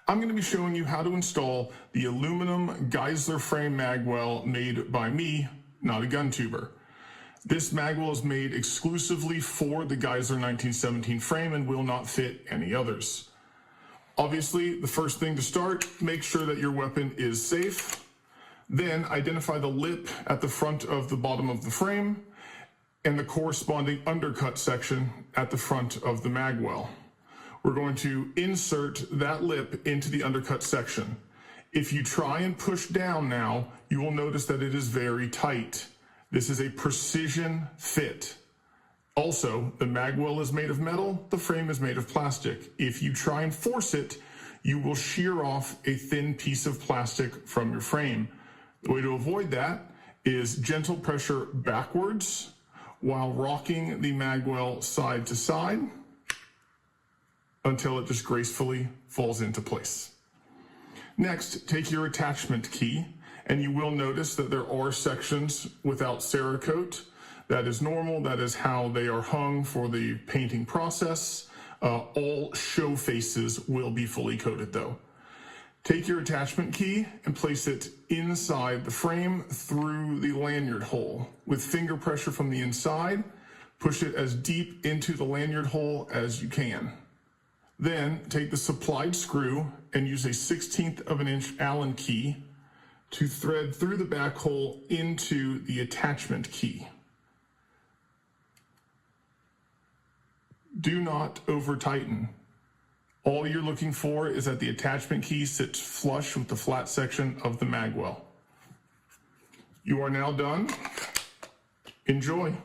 I'm going to be showing you how to install the aluminum Geisler frame Magwell made by me, not a gun tuber. This Magwell is made exclusively for the Geisler 1917 frame and will not fit any others. Obviously, the first thing to start, make sure that your weapon is safe. Then identify the lip at the front of the bottom of the frame and the corresponding undercut section at the front of the Magwell. We're going to insert that lip into the undercut section. If you try and push down now, you will notice that it is very tight. This is a precision fit. Also, the Magwell is made of metal, the frame is made of plastic. If you try and force it, you will shear off a thin piece of plastic from your frame. The way to avoid that is gentle pressure backwards while rocking the Magwell side to side until it just gracefully falls into place. Next, take your attachment key, and you will notice that there are sections without cerakote. That is normal. That is how they are hung for the painting process. All show faces will be fully coated though. Take your attachment key and place it inside the frame through the lanyard hole. With finger pressure from the inside, push it as deep into the lanyard hole as you can. Then take the supplied screw and use a 1/16 of an inch Allen key to thread through the back hole into the attachment key. Do not over tighten. All you're looking for is that the attachment key sits flush with the flat section of the Magwell. You are now done. Enjoy.